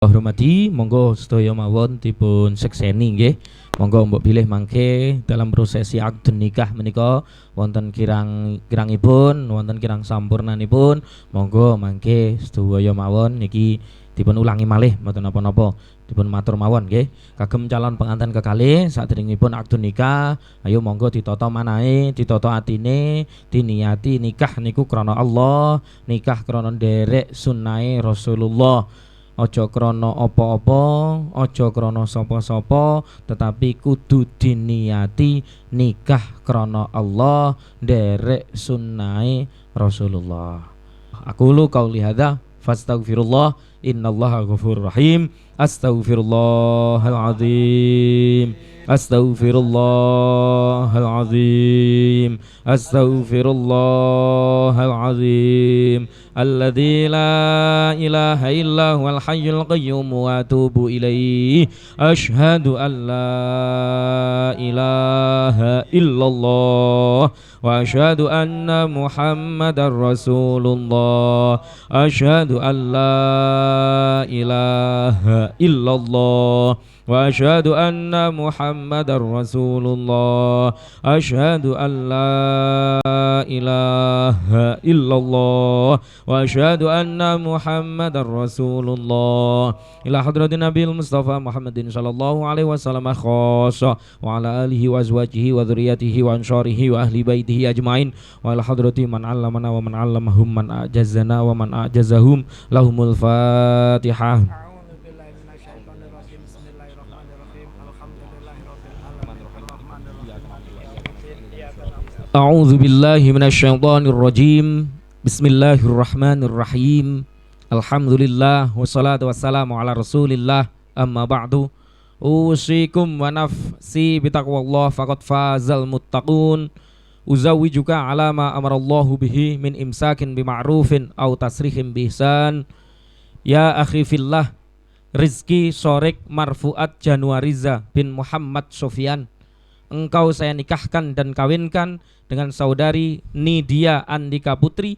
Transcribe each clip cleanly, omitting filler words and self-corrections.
Hormati, monggo sedaya mawon dipun sekseni nggih. Monggo mbok bilih mangke dalam prosesi akad nikah menika wonten kirangipun, wonten kirang sampurnanipun. Monggo mangke sedaya mawon niki dipun ulangi malih mboten napa-napa. Dipun matur mawon nggih. Kagem calon pengantin kekalih saderengipun akad nikah, ayo monggo ditata manahe, ditata atine, diniati nikah niku krana Allah, nikah krana nderek sunnahe Rasulullah. Aja krana apa-apa, aja krana sapa-sapa, tetapi kudu diniati nikah krana Allah, nderek sunnahe Rasulullah. Aqulu qauli hadza fastaghfirullah innallaha ghafurur rahim. Astaghfirullahaladzim, astaghfirullahaladzim, astaghfirullahaladzim. Alladzi la ilaha illa huwal hayyul qayyum wa atubu ilaihi. Asyhadu an la ilaha illallah wa asyhadu anna Muhammadar Rasulullah. Asyhadu an la ilaha illallah wa asyhadu anna Muhammadar Rasulullah. Asyhadu an la ilaha illallah wa asyhadu anna Muhammadar Rasulullah. Ila hadratin Nabil Mustafa Muhammadin sallallahu alaihi wasallam khassa wa ala alihi wa azwajihi wa dzurriyyatihi wa ansharihi wa ahli baitihi ajmain wa ila hadrati man 'allamana wa man 'allamahum man ajazana wa man ajazahum lahumul Fatihah. A'udzu billahi minasyaitonir rajim. Bismillahirrahmanirrahim. Alhamdulillah wassalatu wassalamu ala Rasulillah. Amma ba'du. Usikum wa nafsi bitaqwallah faqad fazal muttaqun. Uzawwijuka ala ma amarallahu bihi min imsakin bima'rufin aw tasrihim bihsan. Ya akhi fillah, Rizki Sorik Marfuat Januariza bin Muhammad Sofyan, engkau saya nikahkan dan kawinkan dengan saudari Nidia Andika Putri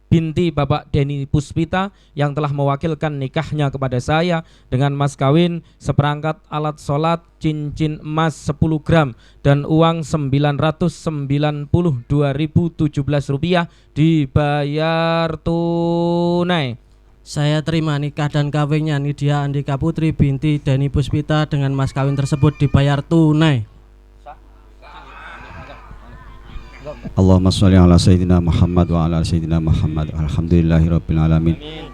binti Bapak Denny Puspita yang telah mewakilkan nikahnya kepada saya dengan mas kawin seperangkat alat sholat, cincin emas 10 gram dan uang 992.017 rupiah dibayar tunai. Saya terima nikah dan kawinnya Nidia Andika Putri binti Denny Puspita dengan mas kawin tersebut dibayar tunai. Allahumma sholli ala sayyidina Muhammad wa ala sayyidina Muhammad. Alhamdulillahirabbil alamin.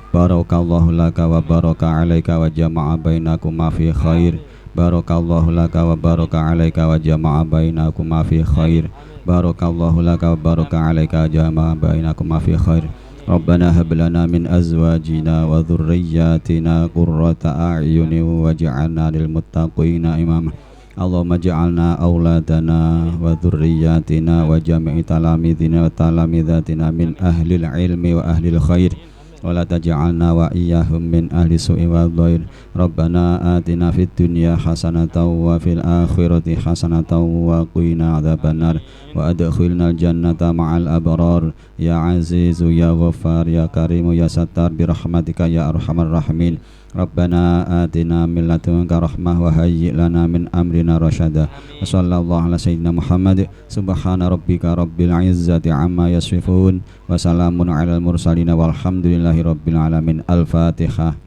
Barakallahu laka wa baraka alaika wa jama'a bainakuma fi khair. Barakallahu laka wa baraka alaika wa jama'a bainakuma fi khair. Barakallahu laka wa baraka alaika wa jama'a bainakuma fi khair. Rabbana hab lana min azwajina wa dhurriyyatina qurrata a'yunin waj'alna lil muttaqina imama. Allahumma ja'alna auladana wa dhurriyyatina wa jami'i talamidina wa talamidatina min ahlil ilmi wa ahlil khair wa la taj'alna wa iyyahum min ahli su'i wa dhair. Rabbana atina fid dunya hasanatan wa fil akhirati hasanatan wa qina adzabannar wa adkhilnal jannata ma'al abrar ya azizu ya ghaffar ya karimu ya sattar bi rahmatika ya arhamar rahimin. Rabbana atina min ladunka rahmah wa hayyi' lana min amrina rasyada. Sallallahu ala sayyidina Muhammad. Subhana rabbika rabbil izzati amma yasifun wa salamun alal mursalin walhamdulillahi rabbil alamin. Al-Fatihah.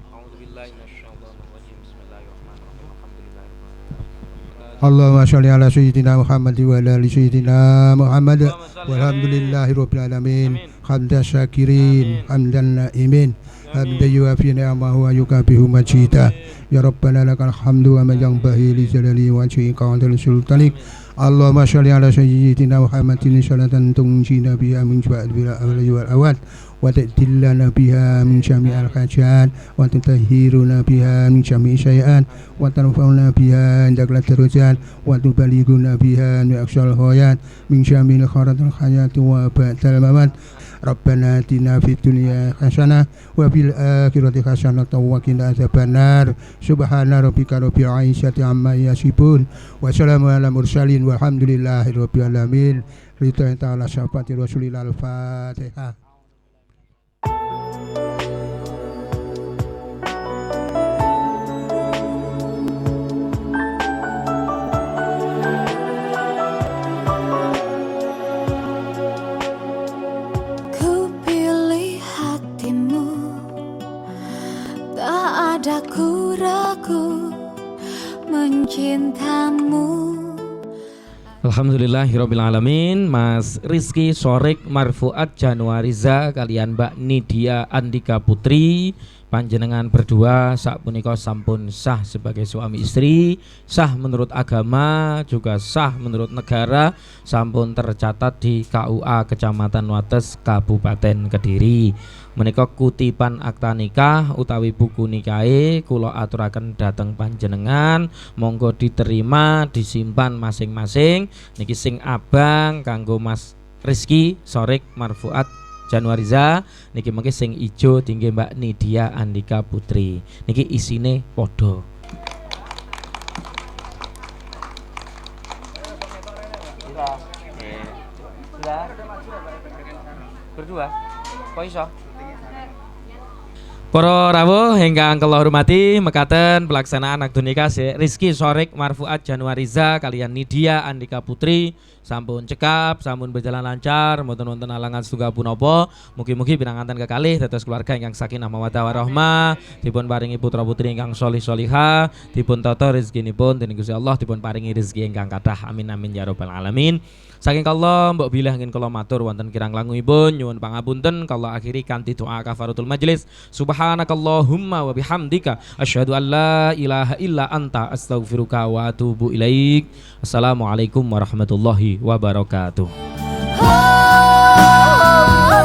Allahumma sholli ala sayyidina Muhammad wa ala ali sayyidina Muhammad walhamdulillahi rabbil alamin. Hamdan syakirin hamdan naimin hamdan yuafi ni'amahu wa yukabihu majida. Ya Rabbana lakal hamdu wa ma yanbaghi li jalali wajhika wa sultanik. Allahumma sholli ala sayyidina Muhammadin sholatan tunjina biha min jami'il awli wal awad wa ta'dillana biha min jami'il hajat wa tutahhiruna biha min jami'i syai'at wa tarfa'una biha indakal darajat wa tubalighuna biha min aqsal ghayat min jami'il kharatil hayati wa ba'dal mamat. Rabbana atina fid dunya hasanah wa fil akhirati hasanah wa qina adzabannar. Subhana rabbika rabbil izzati amma yasifun wa salamun alal mursalin walhamdulillahi rabbil alamin. Ridha ta'ala syafaati Rasulillah. Al-Fatihah. padaku ragu mencintamu. Alhamdulillahirrabbilalamin. Mas Rizky Sorik Marfuat Januariza kalian Mbak Nidia Andika Putri, panjenengan berdua sapunika sampun sah sebagai suami istri, sah menurut agama, juga sah menurut negara, sampun tercatat di KUA Kecamatan Wates Kabupaten Kediri. Menika kutipan akta nikah utawi buku nikahe kula aturaken dhateng panjenengan, monggo diterima, disimpan masing-masing. Niki sing abang kanggo Mas Rizky Sorik Marfuat Januariza, niki mengke sing ijo tinggi Mbak Nidia Andika Putri. Niki isine podo. Berdua. Kok iso? Para rawuh ingkang kula hormati, mekaten pelaksanaan akad nikah Rizky Sorik Marfuat Januariza kalian Nidia Andika Putri sampun cekap, sampun berjalan lancar, mboten wonten alangan setunggal punapa. Mugi-mugi pinanganten kekalih dados keluarga ingkang sakinah mawaddah warahmah, dipun paringi putra putri ingkang sholih sholihah, dipun tata rezekinipun dening Gusti Allah, dipun paringi rezeki ingkang kathah. Amin amin ya rabbal alamin. Saking kala mbok bilih ingin kula matur wonten kirang langkungipun nyuwun pangapunten kala akhiri kanthi doa kafaratul majelis. Subhanakallahumma wa bihamdika asyhadu an la ilaha illa anta astaghfiruka wa atubu ilaik. Assalamualaikum warahmatullahi wabarakatuh.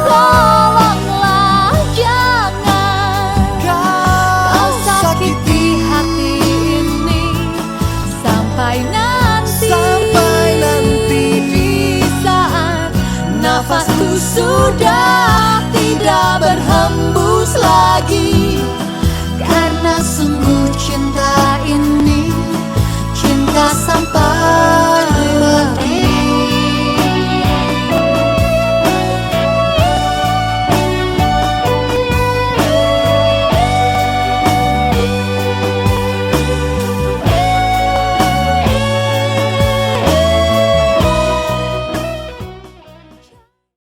Tolonglah jangan kau sakiti hati ini sampai nanti di saat nafasku sudah tidak berhenti.